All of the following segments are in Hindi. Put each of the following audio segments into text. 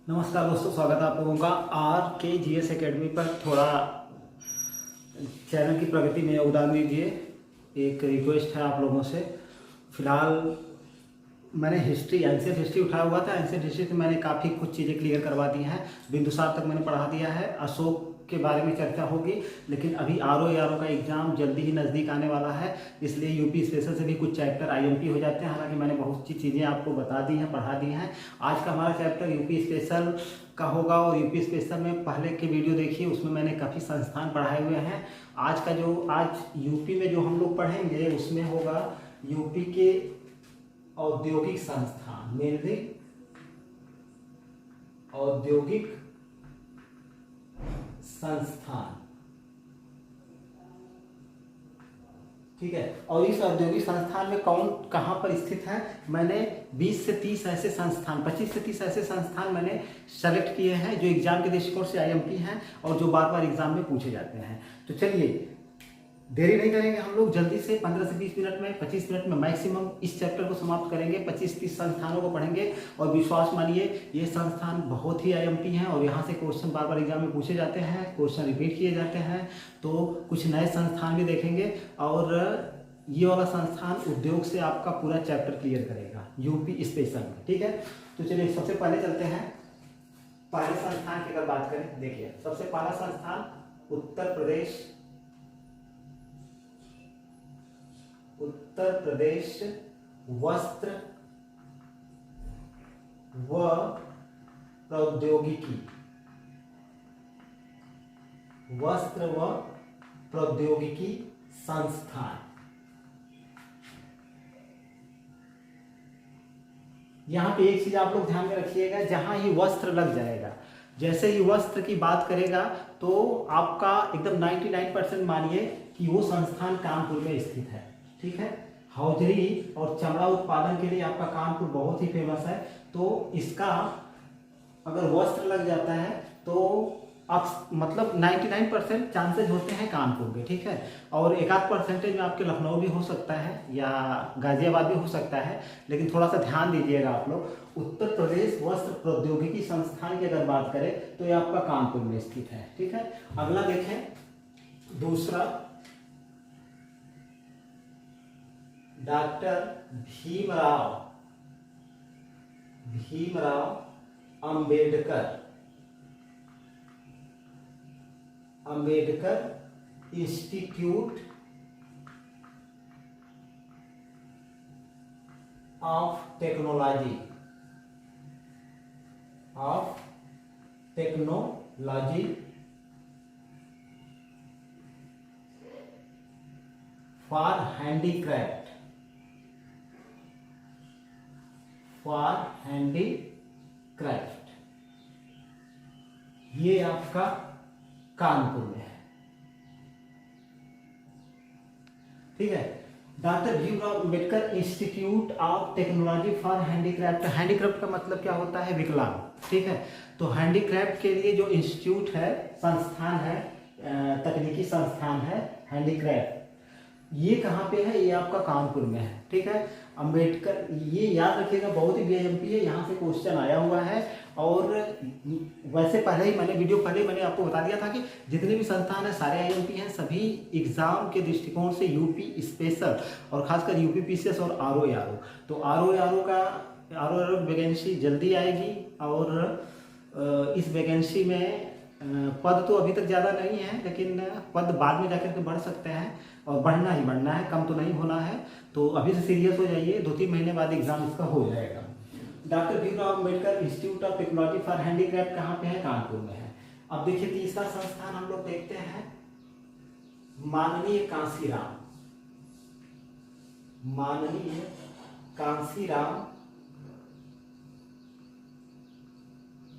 नमस्कार दोस्तों, स्वागत है आप लोगों का आर के जी एस अकेडमी पर। थोड़ा चैनल की प्रगति में योगदान दीजिए, एक रिक्वेस्ट है आप लोगों से। फिलहाल मैंने एंशिएंट हिस्ट्री उठाया हुआ था। एंशिएंट हिस्ट्री से मैंने काफ़ी कुछ चीज़ें क्लियर करवा दी हैं। बिंदुसार तक मैंने पढ़ा दिया है। अशोक के बारे में चर्चा होगी, लेकिन अभी आर का एग्ज़ाम जल्दी ही नज़दीक आने वाला है, इसलिए यूपी स्पेशल से भी कुछ चैप्टर आईएमपी हो जाते हैं। हालांकि मैंने बहुत सी चीज़ें आपको बता दी हैं, पढ़ा दी हैं। आज का हमारा चैप्टर यूपी स्पेशल का होगा, और यूपी स्पेशल में पहले के वीडियो देखिए, उसमें मैंने काफ़ी संस्थान पढ़ाए हुए हैं। आज यूपी में जो हम लोग पढ़ेंगे उसमें होगा यूपी के औद्योगिक संस्थान, मेनली औद्योगिक संस्थान। ठीक है, और इस औद्योगिक संस्थान में कौन कहाँ पर स्थित है, मैंने 20 से 30 ऐसे संस्थान, 25 से 30 ऐसे संस्थान मैंने सेलेक्ट किए हैं जो एग्जाम के दृष्टिकोण से आईएमपी हैं और जो बार बार एग्जाम में पूछे जाते हैं। तो चलिए देरी नहीं करेंगे, हम लोग जल्दी से 15 से 20 मिनट में, 25 मिनट में मैक्सिमम इस चैप्टर को समाप्त करेंगे। 25-30 संस्थानों को पढ़ेंगे, और विश्वास मानिए ये संस्थान बहुत ही आईएमपी हैं और यहाँ से क्वेश्चन बार बार एग्जाम में पूछे जाते हैं, क्वेश्चन रिपीट किए जाते हैं। तो कुछ नए संस्थान भी देखेंगे, और ये वाला संस्थान उद्योग से आपका पूरा चैप्टर क्लियर करेगा यूपी स्पेशल में। ठीक है, तो चलिए सबसे पहले चलते हैं पहले संस्थान की अगर बात करें। देखिए सबसे पहला संस्थान उत्तर प्रदेश वस्त्र व प्रौद्योगिकी संस्थान। यहां पे एक चीज आप लोग ध्यान में रखिएगा, जहां ही वस्त्र लग जाएगा, जैसे ही वस्त्र की बात करेगा तो आपका एकदम 99% मानिए कि वो संस्थान कानपुर में स्थित है। ठीक है, हौजरी और चमड़ा उत्पादन के लिए आपका कानपुर बहुत ही फेमस है। तो इसका अगर वस्त्र लग जाता है तो आप मतलब 99% चांसेस होते हैं कानपुर के। ठीक है, और एक आध परसेंटेज में आपके लखनऊ भी हो सकता है या गाजियाबाद भी हो सकता है, लेकिन थोड़ा सा ध्यान दीजिएगा आप लोग। उत्तर प्रदेश वस्त्र प्रौद्योगिकी संस्थान की अगर बात करें तो ये आपका कानपुर में स्थित है। ठीक है, अगला देखें, दूसरा doctor Bhimrao Ambedkar institute of technology for handicraft ये आपका कानपुर में है। ठीक है, doctor Bhimrao Ambedkar institute of technology for handicraft. Handicraft का मतलब क्या होता है, विकलांग। ठीक है, तो हैंडीक्राफ्ट के लिए जो इंस्टीट्यूट है, संस्थान है, तकनीकी संस्थान है हैंडीक्राफ्ट, ये कहाँ पे है, ये आपका कानपुर में है। ठीक है, अंबेडकर, ये याद रखिएगा, बहुत ही बीएमपी है, यहाँ से क्वेश्चन आया हुआ है। और वैसे वीडियो पहले मैंने आपको बता दिया था कि जितने भी संस्थान है सारे आईएमपी हैं, सभी एग्जाम के दृष्टिकोण से यूपी स्पेशल और खासकर यूपी पीसीएस और आरओ तो आरओ वैकेंसी जल्दी आएगी। और इस वैकेंसी में पद तो अभी तक ज़्यादा नहीं है, लेकिन पद बाद में जाकर के बढ़ सकते हैं, और बढ़ना है, कम तो नहीं होना है। तो अभी से सीरियस हो जाइए, 2-3 महीने बाद एग्जाम इसका हो जाएगा। Doctor Bhimrao Ambedkar institute of technology for handicraft कहाँ पे है, कानपुर में है। अब देखिए तीसरा संस्थान हम लोग देखते हैं, माननीय कांसीराम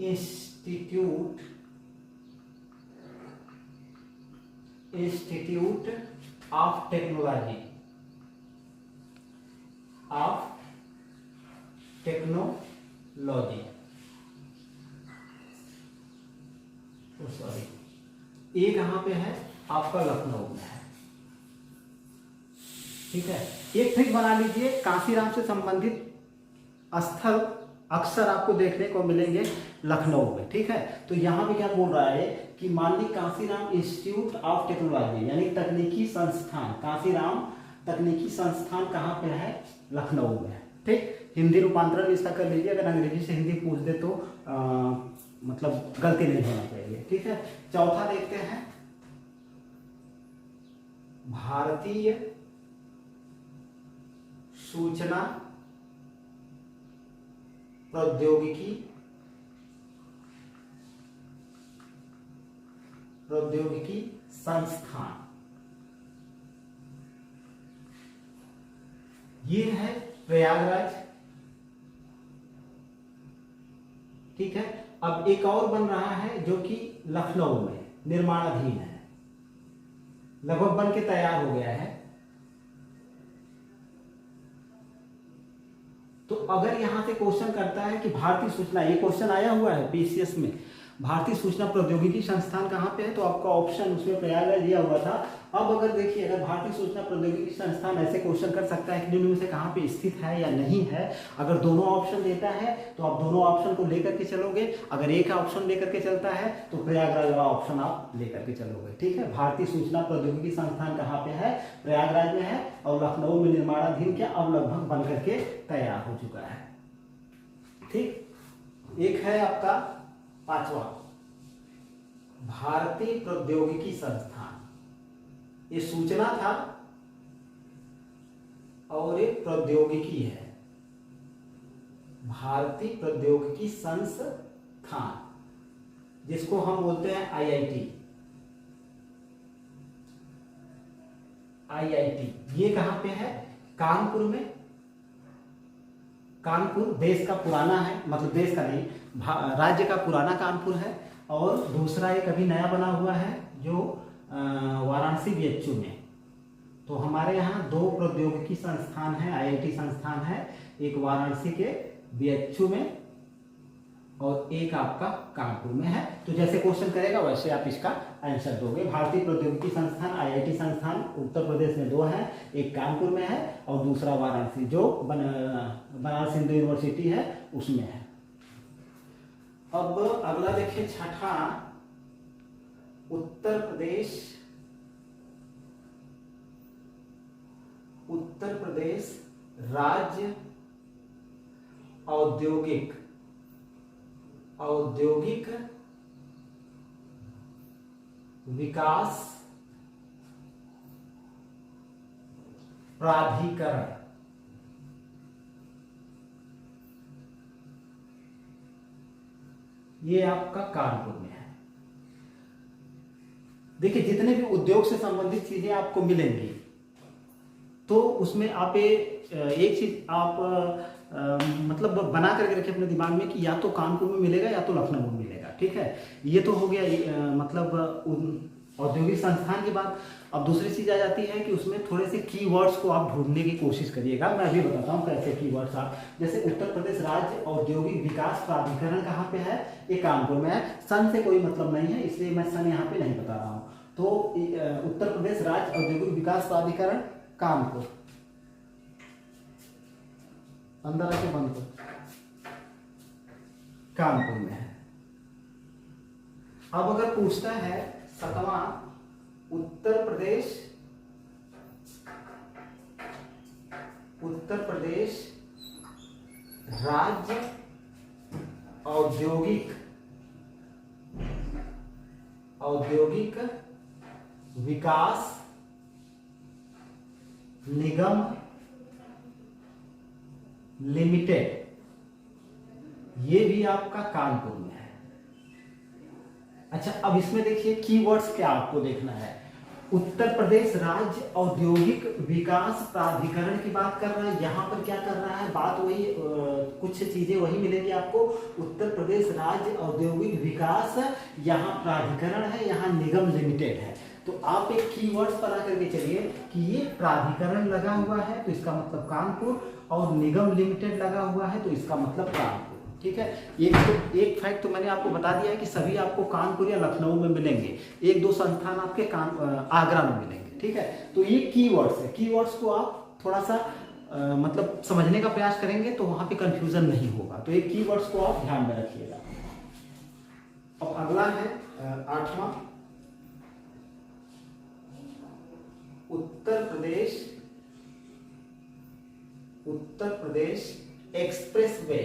इंस्टीट्यूट ऑफ टेक्नोलॉजी ये कहाँ पे है, आपका लखनऊ में है। ठीक है, एक ट्रिक बना लीजिए, कांसीराम से संबंधित स्थल अक्सर आपको देखने को मिलेंगे लखनऊ में, ठीक है। तो यहाँ पे क्या बोल रहा है कि माननीय कांसीराम इंस्टीट्यूट ऑफ टेक्नोलॉजी यानी तकनीकी संस्थान, कांसीराम तकनीकी संस्थान कहाँ पे है? लखनऊ में है, ठीक। हिंदी रूपांतरण इसका कर लीजिए, अगर अंग्रेजी से हिंदी पूछ दे तो मतलब गलती नहीं होना चाहिए, ठीक है। चौथा देखते हैं, भारतीय सूचना प्रौद्योगिकी संस्थान, ये है प्रयागराज, ठीक है। अब एक और बन रहा है जो कि लखनऊ में निर्माणाधीन है, लगभग बन के तैयार हो गया है। तो अगर यहां से क्वेश्चन करता है कि भारतीय सूचना, ये क्वेश्चन आया हुआ है पीसीएस में, भारतीय सूचना प्रौद्योगिकी संस्थान कहाँ पे है, तो आपका ऑप्शन उसमें प्रयागराज दिया हुआ था। अब अगर देखिए, अगर भारतीय सूचना प्रौद्योगिकी संस्थान ऐसे क्वेश्चन कर सकता है कि निम्न में से कहाँ पे स्थित है या नहीं है। अगर दोनों ऑप्शन देता है तो आप दोनों ऑप्शन को लेकर के चलोगे, अगर एक ऑप्शन लेकर के चलता है तो प्रयागराज वाला ऑप्शन आप लेकर के चलोगे, ठीक है। भारतीय सूचना प्रौद्योगिकी संस्थान कहाँ पे है? प्रयागराज में है, और लखनऊ में निर्माणाधीन, क्या अब लगभग बन करके तैयार हो चुका है, ठीक। एक है आपका पांचवा, भारतीय प्रौद्योगिकी संस्थान, ये सूचना था और एक प्रौद्योगिकी है, भारतीय प्रौद्योगिकी संस्थान, जिसको हम बोलते हैं आईआईटी। ये कहां पे है? कानपुर में। कानपुर देश का पुराना है, मतलब देश का नहीं, राज्य का पुराना कानपुर है, और दूसरा एक अभी नया बना हुआ है जो वाराणसी बीएचयू में। तो हमारे यहाँ दो प्रौद्योगिकी संस्थान है, आईआईटी संस्थान है, एक वाराणसी के बीएचयू में और एक आपका कानपुर में है। तो जैसे क्वेश्चन करेगा वैसे आप इसका आंसर दोगे। भारतीय प्रौद्योगिकी संस्थान, आईआईटी संस्थान उत्तर प्रदेश में दो हैं, एक कानपुर में है और दूसरा वाराणसी जो बनारस हिंदू यूनिवर्सिटी है उसमें है। अब अगला देखिए, छठा, उत्तर प्रदेश राज्य औद्योगिक विकास प्राधिकरण, ये आपका कानपुर में है। देखिए, जितने भी उद्योग से संबंधित चीजें आपको मिलेंगी तो उसमें आप एक चीज आप मतलब बना करके रखिए अपने दिमाग में कि या तो कानपुर में मिलेगा या तो लखनऊ में मिलेगा, ठीक है। ये तो हो गया मतलब औद्योगिक संस्थान की बात। अब दूसरी चीज आ जाती है कि उसमें थोड़े से कीवर्ड्स को आप ढूंढने की कोशिश करिएगा। मैं अभी बताता हूँ कैसे कीवर्ड्स आप, जैसे उत्तर प्रदेश राज्य औद्योगिक विकास प्राधिकरण कहाँ पे है? ये कानपुर में है। सन से कोई मतलब नहीं है, इसलिए मैं सन यहाँ पे नहीं बता रहा हूँ। तो उत्तर प्रदेश राज्य औद्योगिक विकास प्राधिकरण कानपुर, अंदर आके बंद कर, कानपुर में है। अब अगर पूछता है सातवां, उत्तर प्रदेश राज्य औद्योगिक विकास निगम लिमिटेड, ये भी आपका कानपुर में है। अच्छा, अब इसमें देखिए कीवर्ड्स क्या आपको देखना है। उत्तर प्रदेश राज्य औद्योगिक विकास प्राधिकरण की बात कर रहा है, यहाँ पर क्या कर रहा है, बात वही कुछ चीजें वही मिलेंगी आपको। उत्तर प्रदेश राज्य औद्योगिक विकास, यहाँ प्राधिकरण है, यहाँ निगम लिमिटेड है। तो आप एक कीवर्ड्स बना करके चलिए कि ये प्राधिकरण लगा हुआ है तो इसका मतलब कानपुर, और निगम लिमिटेड लगा हुआ है तो इसका मतलब कानपुर, ठीक है। एक फैक्ट तो मैंने आपको बता दिया है कि सभी आपको कानपुर या लखनऊ में मिलेंगे, एक दो संस्थान आपके आगरा में मिलेंगे, ठीक है। तो ये कीवर्ड्स है, कीवर्ड्स को आप थोड़ा सा मतलब समझने का प्रयास करेंगे तो वहां पे कंफ्यूजन नहीं होगा। तो ये कीवर्ड्स को आप ध्यान में रखिएगा। अब अगला है 8वां, उत्तर प्रदेश एक्सप्रेस वे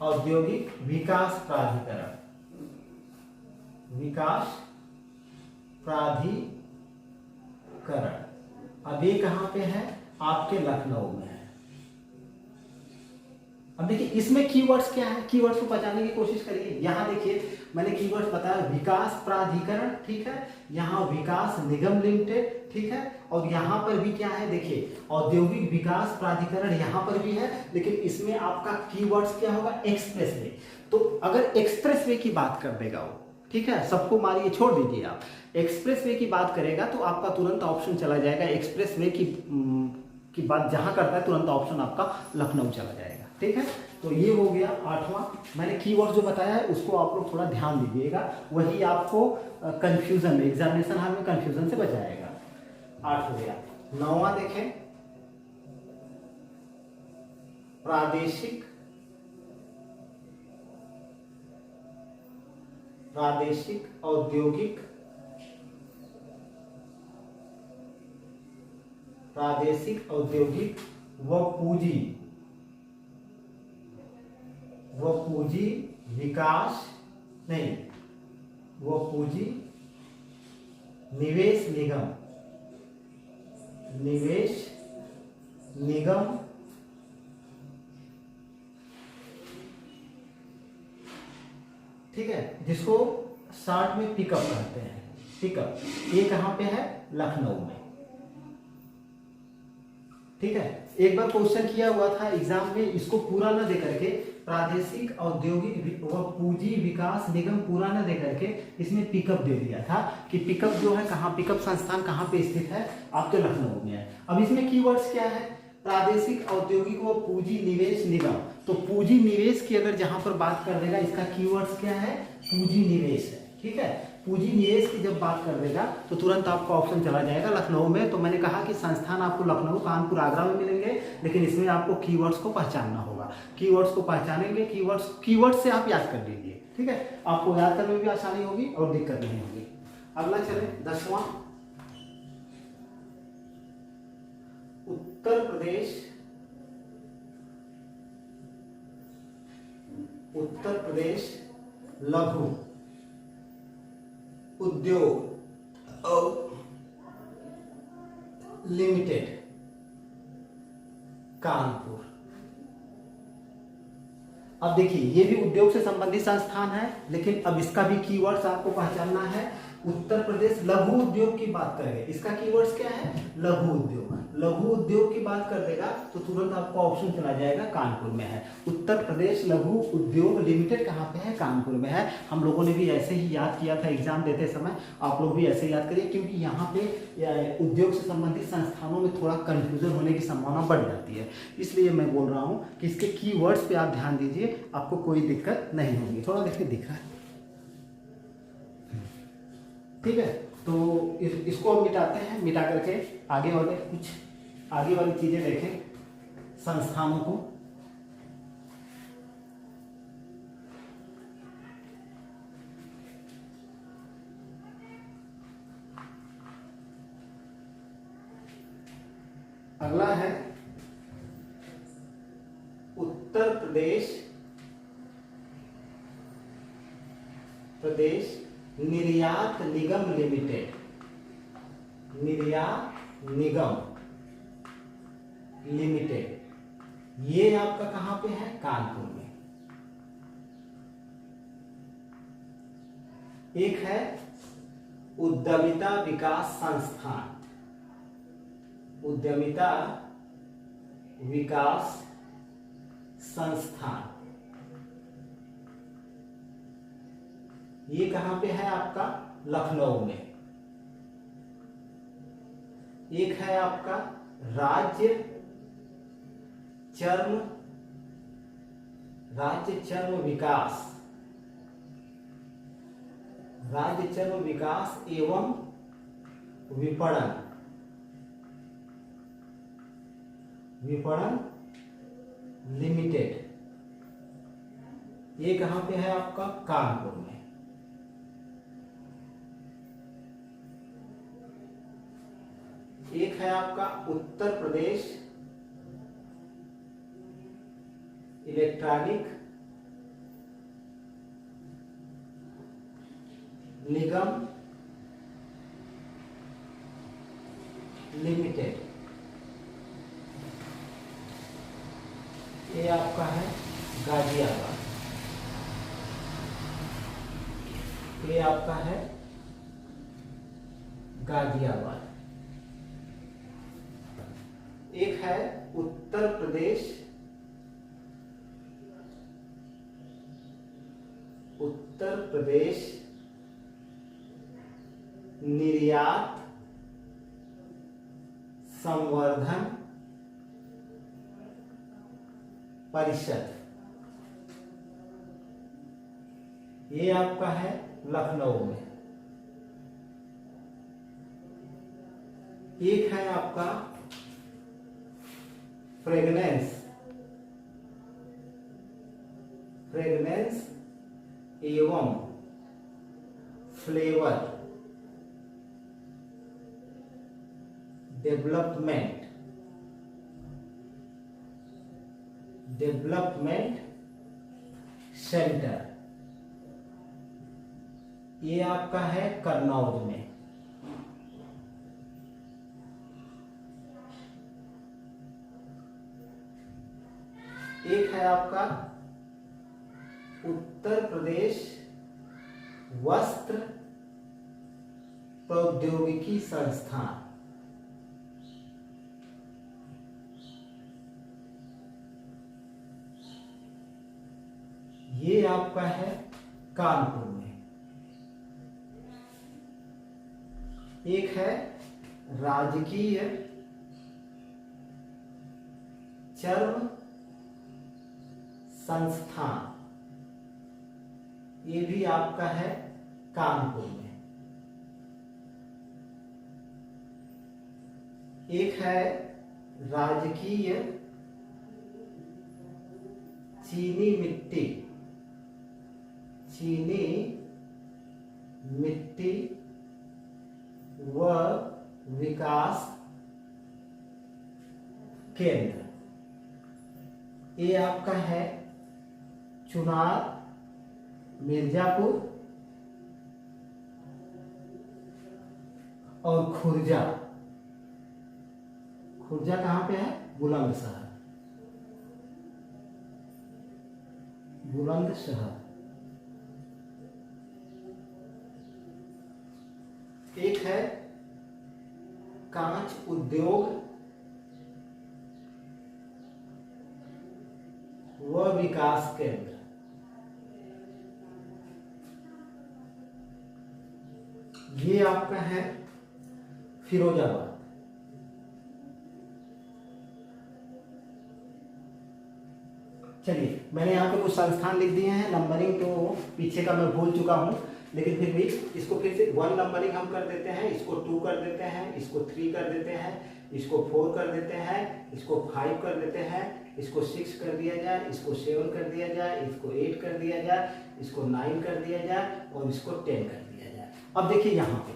औद्योगिक विकास प्राधिकरण। अब ये कहां पे है? आपके लखनऊ में है। अब देखिए इसमें कीवर्ड्स क्या है, कीवर्ड्स को पहचानने की कोशिश करिए। यहाँ देखिए मैंने कीवर्ड्स बताया, विकास प्राधिकरण, ठीक है, यहाँ विकास निगम लिमिटेड, ठीक है, और यहाँ पर भी क्या है देखिए औद्योगिक विकास प्राधिकरण यहाँ पर भी है, लेकिन इसमें आपका कीवर्ड्स क्या होगा? एक्सप्रेसवे। तो अगर एक्सप्रेसवे की बात कर देगा वो, ठीक है, सबको मारिए छोड़ दीजिए आप, एक्सप्रेसवे की बात करेगा तो आपका तुरंत ऑप्शन चला जाएगा एक्सप्रेसवे की बात जहां करता है तुरंत ऑप्शन आपका लखनऊ चला जाएगा, ठीक है। तो ये हो गया 8वां। मैंने कीवर्ड जो बताया है उसको आप लोग थोड़ा ध्यान दीजिएगा, वही आपको कंफ्यूजन में, एग्जामिनेशन हॉल में कंफ्यूजन से बचाएगा। 8 हो गया। 9वां देखें, प्रादेशिक औद्योगिक व पूंजी विकास नहीं, वो पूंजी निवेश निगम ठीक है, जिसको शॉर्ट में पिकअप कहते हैं। पिकअप ये कहां पे है? लखनऊ में, ठीक है। एक बार क्वेश्चन किया हुआ था एग्जाम में, इसको पूरा न दे करके प्रादेशिक औद्योगिक व पूंजी विकास निगम पूरा न दे करके इसमें पिकअप दे दिया था कि पिकअप जो है कहाँ, पिकअप संस्थान कहाँ पे स्थित है? आपके लखनऊ में है। अब इसमें कीवर्ड्स क्या है? प्रादेशिक औद्योगिक व पूंजी निवेश निगम। तो पूंजी निवेश की अगर जहां पर बात कर देगा, इसका कीवर्ड्स क्या है? पूंजी निवेश है, ठीक है। पूंजी निवेश की जब बात कर देगा तो तुरंत आपका ऑप्शन चला जाएगा लखनऊ में। तो मैंने कहा कि संस्थान आपको लखनऊ, कानपुर, आगरा में मिलेंगे, लेकिन इसमें आपको कीवर्ड्स को पहचानना होगा। कीवर्ड्स को पहचानेंगे, कीवर्ड्स से आप याद कर लीजिए, ठीक है, आपको याद करने में भी आसानी होगी और दिक्कत नहीं होगी। अगला चले 10वां, उत्तर प्रदेश लघु उद्योग लिमिटेड कानपुर। अब देखिए ये भी उद्योग से संबंधित संस्थान है, लेकिन अब इसका भी कीवर्ड्स आपको पहचानना है। उत्तर प्रदेश लघु उद्योग की बात करेंगे, इसका कीवर्ड्स क्या है? लघु उद्योग। लघु उद्योग की बात कर देगा तो तुरंत आपको ऑप्शन चला जाएगा कानपुर में है। उत्तर प्रदेश लघु उद्योग लिमिटेड कहाँ पे है? कानपुर में है। हम लोगों ने भी ऐसे ही याद किया था एग्जाम देते समय, आप लोग भी ऐसे याद करिए, क्योंकि यहाँ पे उद्योग से संबंधित संस्थानों में थोड़ा कंफ्यूजन होने की संभावना बढ़ जाती है। इसलिए मैं बोल रहा हूँ कि इसके कीवर्ड्स पे आप ध्यान दीजिए, आपको कोई दिक्कत नहीं होगी। थोड़ा देखिए दिख रहा है, ठीक है। तो इसको हम मिटाते हैं, मिटा करके आगे वाले कुछ आगे वाली चीजें देखें संस्थानों को। अगला है उत्तर प्रदेश निर्यात निगम लिमिटेड। निर्यात निगम लिमिटेड ये आपका कहां पे है? कानपुर में। एक है उद्यमिता विकास संस्थान, उद्यमिता विकास संस्थान, ये कहां पे है? आपका लखनऊ में। एक है आपका राज्य चर्म राज्य चर्म विकास एवं विपणन लिमिटेड, ये कहां पे है आपका? कानपुर में। एक है आपका उत्तर प्रदेश इलेक्ट्रॉनिक निगम लिमिटेड, ये आपका है गाजियाबाद। ये आपका है गाजियाबाद। एक है उत्तर प्रदेश निर्यात संवर्धन परिषद, ये आपका है लखनऊ में। एक है आपका फ्रेगनेंस एवं फ्लेवर डेवलपमेंट सेंटर, ये आपका है कन्नौज में। एक है आपका उत्तर प्रदेश वस्त्र प्रौद्योगिकी संस्थान, ये आपका है कानपुर में। एक है राजकीय चर्म संस्थान, ये भी आपका है कानपुर में। एक है राजकीय चीनी मिट्टी व विकास केंद्र, ये आपका है चुनार मिर्जापुर और खुर्जा कहां पे है? बुलंदशहर। एक है कांच उद्योग व विकास केंद्र, ये आपका है फिरोजाबाद। चलिए, मैंने यहाँ पे कुछ संस्थान लिख दिए हैं। नंबरिंग तो पीछे का मैं भूल चुका हूँ, लेकिन फिर भी इसको फिर से 1 नंबरिंग हम कर देते हैं, इसको 2 कर देते हैं, इसको 3 कर देते हैं, इसको 4 कर देते हैं, इसको 5 कर देते हैं, इसको 6 कर दिया जाए, इसको 7 कर दिया जाए, इसको 8 कर दिया जाए, इसको 9 कर दिया जाए और इसको 10 कर दिया जाए। अब देखिए यहाँ पे,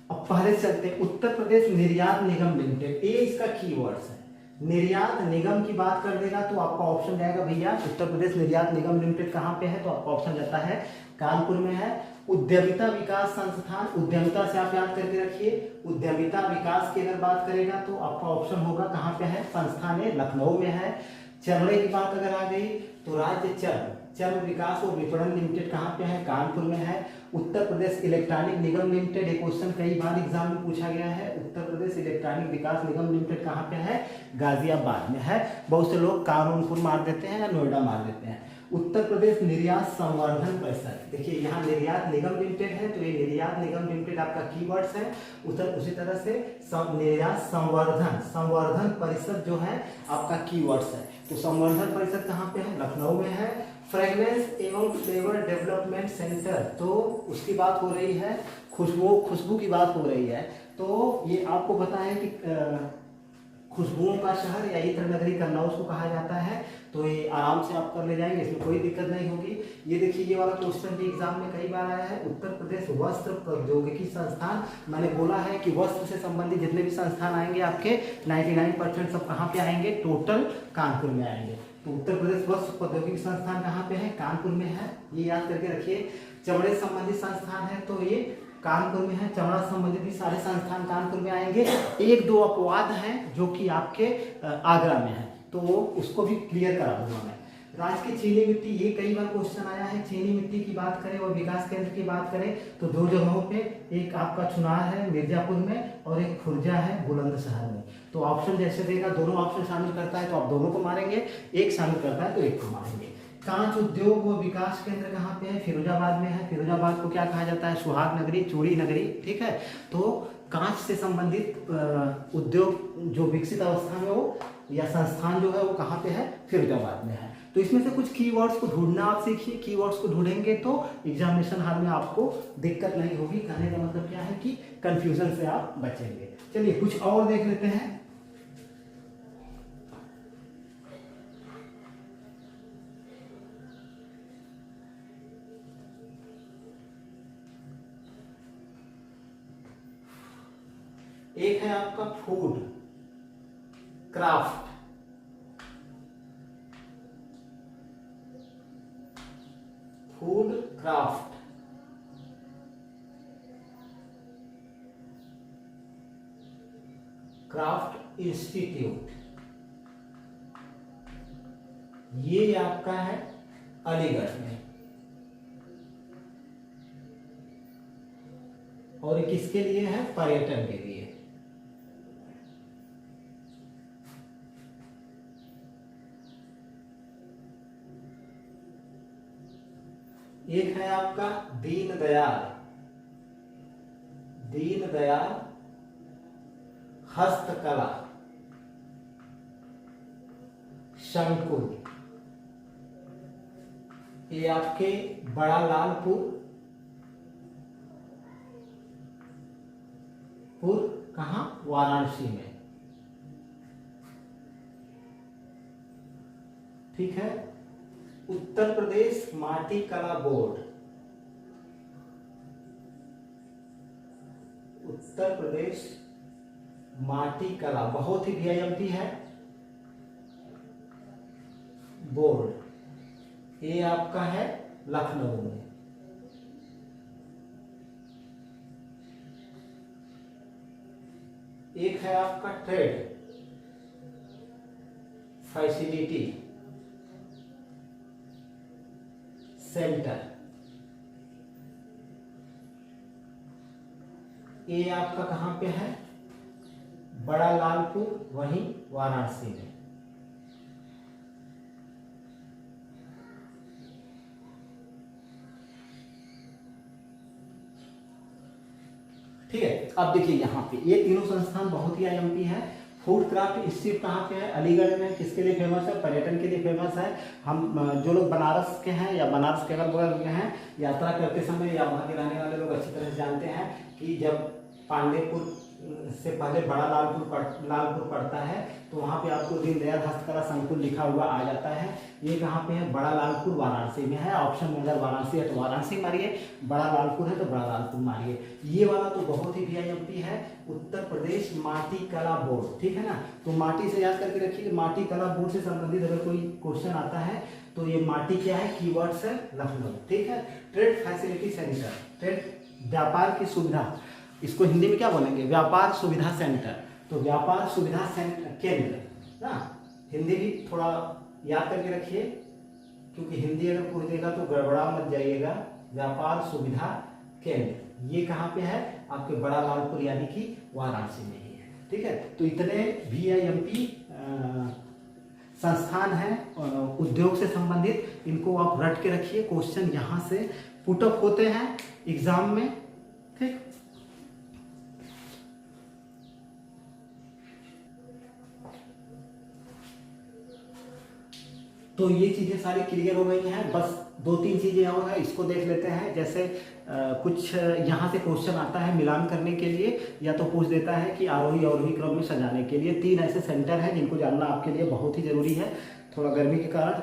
अब पहले चलते हैं उत्तर प्रदेश निर्यात निगम लिमिटेड, ये इसका कीवर्ड्स है। निर्यात निगम की बात कर देगा तो आपका ऑप्शन जाएगा भैया उत्तर प्रदेश निर्यात निगम लिमिटेड कहाँ पे है, तो आपका ऑप्शन जाता है कानपुर में है। उद्यमिता विकास संस्थान, उद्यमिता से आप याद करके रखिए, उद्यमिता विकास की अगर बात करेगा तो आपका ऑप्शन होगा कहाँ पे है, संस्थान है लखनऊ में है। चमड़े की बात अगर आ गई तो राज्य चर्म विकास और विपणन लिमिटेड कहाँ पे है, कानपुर में है। उत्तर प्रदेश इलेक्ट्रॉनिक निगम लिमिटेड, एक क्वेश्चन कई बार एग्जाम में पूछा गया है, उत्तर प्रदेश इलेक्ट्रॉनिक विकास निगम लिमिटेड कहाँ पे है, गाजियाबाद में है। बहुत से लोग कानपुर मार देते हैं या नोएडा मार देते हैं। उत्तर प्रदेश निर्यात संवर्धन परिषद, देखिए यहाँ निर्यात निगम लिमिटेड है, तो ये निर्यात निगम लिमिटेड आपका कीवर्ड्स है। उसी तरह से निर्यात संवर्धन परिषद जो है आपका कीवर्ड्स है। तो संवर्धन परिषद कहाँ पे है? लखनऊ में है। फ्रेग्रेंस एवं फ्लेवर डेवलपमेंट सेंटर, तो उसकी बात हो रही है, खुशबू की बात हो रही है। तो ये आपको पता है कि खुशबुओं का शहर या इत्र नगरी कन्नौज को कहा जाता है। तो ये आराम से आप कर ले जाएंगे, इसमें कोई दिक्कत नहीं होगी। ये देखिए ये वाला क्वेश्चन भी एग्जाम में कई बार आया है। उत्तर प्रदेश वस्त्र प्रौद्योगिकी संस्थान, मैंने बोला है कि वस्त्र से संबंधित जितने भी संस्थान आएंगे आपके 99% सब कहाँ पे आएंगे? टोटल कानपुर में आएंगे। तो उत्तर प्रदेश वस्त्र प्रौद्योगिकी संस्थान कहाँ पे है? कानपुर में है, ये याद करके रखिए। चमड़े संबंधित संस्थान है तो ये कानपुर में है। चमड़ा संबंधित भी सारे संस्थान कानपुर में आएंगे। एक दो अपवाद हैं जो कि आपके आगरा में है, तो उसको भी क्लियर करा दूंगा मैं। राज्य की चीनी मिट्टी, ये कई बार क्वेश्चन आया है। चीनी मिट्टी की बात करें और विकास केंद्र की बात करें तो दो जगहों पे, एक आपका चुनार है मिर्जापुर में और एक खुर्जा है बुलंदशहर में। तो ऑप्शन जैसे देगा, दोनों ऑप्शन शामिल करता है तो आप दोनों को मारेंगे, एक शामिल करता है तो एक को मारेंगे। कांच उद्योग व विकास केंद्र कहाँ पे है? फिरोजाबाद में है। फिरोजाबाद को क्या कहा जाता है? सुहाग नगरी, चूड़ी नगरी, ठीक है। तो कांच से संबंधित उद्योग जो विकसित अवस्था में हो या संस्थान जो है वो कहाँ पे है? फिरोजाबाद में है। तो इसमें से कुछ कीवर्ड्स को ढूंढना आप सीखिए। कीवर्ड्स को ढूंढेंगे तो एग्जामिनेशन हॉल में आपको दिक्कत नहीं होगी। कहने का मतलब क्या है कि कंफ्यूजन से आप बचेंगे। चलिए कुछ और देख लेते हैं। एक है आपका food craft, food craft, craft institute, ये आपका है अलीगढ़ में। और किसके लिए है? पर्यटन के लिए। एक है आपका दीनदयाल हस्तकला संकुल, ये आपके बड़ा लालपुर कहाँ? वाराणसी में, ठीक है। उत्तर प्रदेश माटी कला बोर्ड, उत्तर प्रदेश माटी कला, बहुत ही वीआईएमपी है बोर्ड, ये आपका है लखनऊ में। एक है आपका ट्रेड फैसिलिटी सेंटर, ये आपका कहां पे है? बड़ा लालपुर, वहीं वाराणसी में। ठीक है। अब देखिए यहाँ पे ये तीनों संस्थान बहुत ही आईएमपी है। फूड क्राफ्ट इंस्टीट्यूट कहाँ पे है? अलीगढ़ में। किसके लिए फेमस है? पर्यटन के लिए फेमस है। हम जो लोग बनारस के हैं या बनारस के अगल बगल के हैं, यात्रा करते समय या वहाँ के रहने वाले लोग अच्छी तरह से जानते हैं कि जब पांडेपुर से पहले बड़ा लालपुर पड़ता है तो वहाँ पे आपको दीनदयाल हस्तकला संकुल लिखा हुआ आ जाता है। ये कहाँ पे है? बड़ा लालपुर वाराणसी में है। ऑप्शन में अगर वाराणसी है तो वाराणसी मारिए, बड़ा लालपुर है तो बड़ा लालपुर मारिए। ये वाला तो बहुत ही वीआईएमपी है, उत्तर प्रदेश माटी कला बोर्ड, ठीक है ना। तो माटी से याद करके रखिए, माटी कला बोर्ड से संबंधित अगर कोई क्वेश्चन आता है तो ये माटी क्या है? कीवर्ड्स है लखनऊ, ठीक है। ट्रेड फैसिलिटी सेंटर, ट्रेड व्यापार की सुविधा, इसको हिंदी में क्या बोलेंगे? व्यापार सुविधा सेंटर। तो व्यापार सुविधा केंद्र ना, हिंदी भी थोड़ा याद करके रखिए क्योंकि हिंदी अगर पूछ देगा तो गड़बड़ा मत जाइएगा। व्यापार सुविधा केंद्र ये कहाँ पे है? आपके बड़ा लालपुर यानी कि वाराणसी में ही है, ठीक है। तो इतने वीआईएमपी संस्थान है उद्योग से संबंधित, इनको आप रट के रखिए। क्वेश्चन यहाँ से पुटअप होते हैं एग्जाम में, ठीक। तो ये चीजें सारी क्लियर हो गई हैं। बस 2-3 चीजें और हैं, इसको देख लेते हैं। जैसे कुछ यहाँ से क्वेश्चन आता है मिलान करने के लिए, या तो पूछ देता है कि आरोही अवरोही क्रम में सजाने के लिए 3 ऐसे सेंटर हैं जिनको जानना आपके लिए बहुत ही जरूरी है। थोड़ा गर्मी के कारण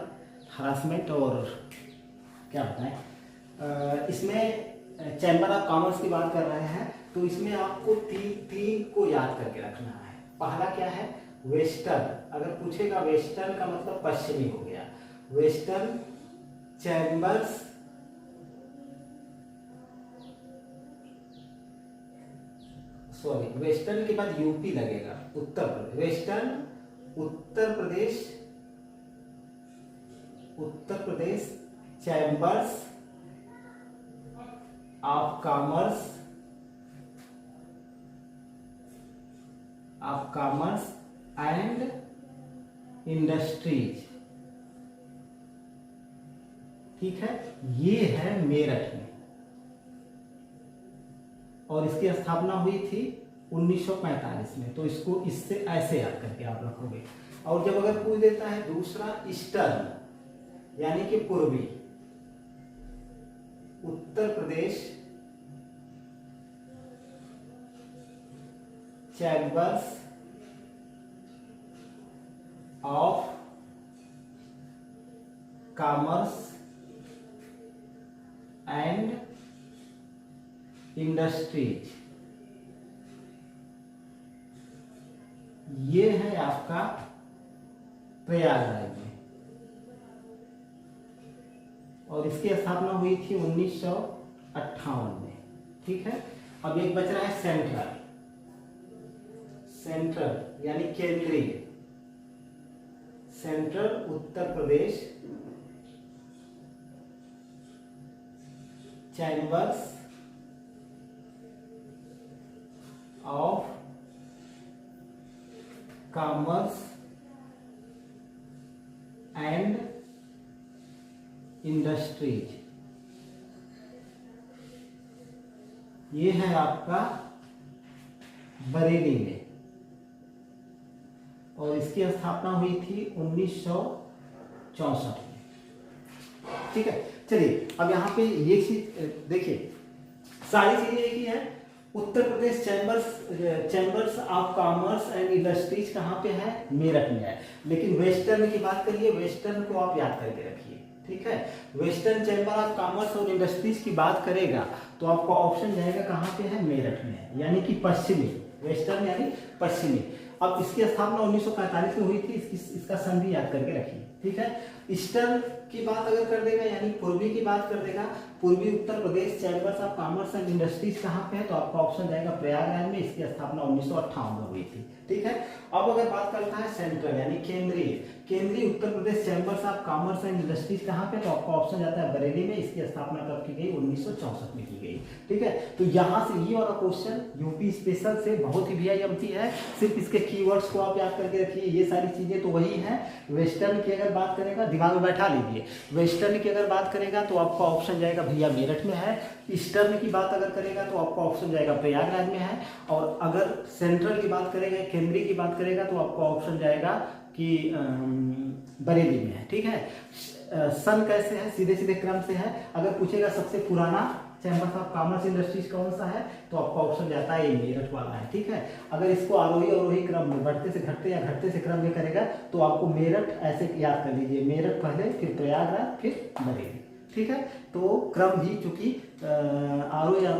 हरासमेंट और क्या बताएं, इसमें चैम्बर ऑफ कॉमर्स की बात कर रहे हैं, तो इसमें आपको तीन को याद करके रखना है। पहला क्या है, वेस्टर्न। अगर पूछेगा वेस्टर्न का मतलब पश्चिमी हो गया। वेस्टर्न चैम्बर्स वेस्टर्न के बाद यूपी लगेगा, Uttar Pradesh. Western Uttar Pradesh chambers of commerce and industries, ठीक है। ये है मेरठ में, और इसकी स्थापना हुई थी 1945 में। तो इसको इससे ऐसे याद करके आप रखोगे। और जब अगर पूछ देता है दूसरा ईस्टर्न यानी कि पूर्वी, Uttar Pradesh chambers of commerce and industries, ये है आपका प्रयागराज में, और इसकी स्थापना हुई थी 1958 में, ठीक है। अब एक बच रहा है सेंट्रल यानी केंद्रीय। Central Uttar Pradesh chambers of commerce and industries, ये है आपका बरेली में, और इसकी स्थापना हुई थी 1964 में, ठीक है। चलिए अब यहाँ पे ये चीज देखिए, सारी चीजें एक ही है। Uttar Pradesh chambers of commerce and industries कहाँ पे है, मेरठ में है। लेकिन वेस्टर्न की बात करिए, वेस्टर्न को आप याद करके रखिए, ठीक है। वेस्टर्न चैम्बर ऑफ कॉमर्स और इंडस्ट्रीज की बात करेगा तो आपको ऑप्शन जाएगा कहाँ पे है, मेरठ में है, यानी कि पश्चिमी। वेस्टर्न यानी पश्चिमी। अब इसकी स्थापना 1945 में हुई थी, इसका सन भी याद करके रखिए, ठीक है। ईस्टर्न की बात अगर कर देगा यानी पूर्वी की बात कर देगा, पूर्वी Uttar Pradesh chambers of commerce and industries कहाँ पे है, तो आपका ऑप्शन जाएगा प्रयागराज में। इसकी स्थापना 1958 में हुई थी, ठीक है। अब अगर बात करता है सेंट्रल यानी केंद्रीय Uttar Pradesh chambers of commerce and industries कहाँ पे, तो आपका ऑप्शन जाता है बरेली में। इसकी स्थापना कब की गई, 1964 में की गई, ठीक है। तो यहाँ से ये वाला क्वेश्चन यूपी स्पेशल से बहुत ही वीआईएमटी है। सिर्फ इसके कीवर्ड्स को आप याद करके रखिए, ये सारी चीजें तो वही हैं। वेस्टर्न की अगर बात करेगा, दिमाग में बैठा लीजिए, वेस्टर्न की अगर बात करेगा तो आपका ऑप्शन जाएगा भैया मेरठ में है। ईस्टर्न की बात अगर करेगा तो आपका ऑप्शन जाएगा प्रयागराज में है। और अगर सेंट्रल की बात करेगा, केंद्रीय की बात करेगा तो आपका ऑप्शन जाएगा कि बरेली में है, ठीक है। सन कैसे है, सीधे सीधे क्रम से है। अगर पूछेगा सबसे पुराना चैम्बर्स ऑफ कॉमर्स इंडस्ट्रीज कौन सा है, तो आपका ऑप्शन जाता है ये मेरठ वाला है, ठीक है। अगर इसको आरोही अवरोही क्रम में बढ़ते से घटते या घटते से क्रम में करेगा तो आपको मेरठ ऐसे याद कर लीजिए, मेरठ पहले, फिर प्रयागराज, फिर बरेली, ठीक है। तो क्रम भी चूंकि आरओ या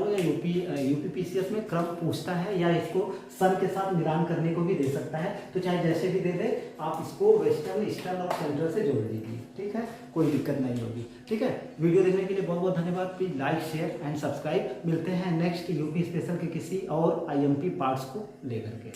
यूपीपीसीएस में क्रम पूछता है, या इसको सन के साथ मिलान करने को भी दे सकता है। तो चाहे जैसे भी दे दे, आप इसको वेस्टर्न, ईस्टर्न और सेंट्रल से जोड़ दीजिए, ठीक है, कोई दिक्कत नहीं होगी, ठीक है। वीडियो देखने के लिए बहुत बहुत धन्यवाद। Please like, share and subscribe. मिलते हैं नेक्स्ट यूपी स्पेशल के किसी और आईएमपी पार्ट्स को लेकर के।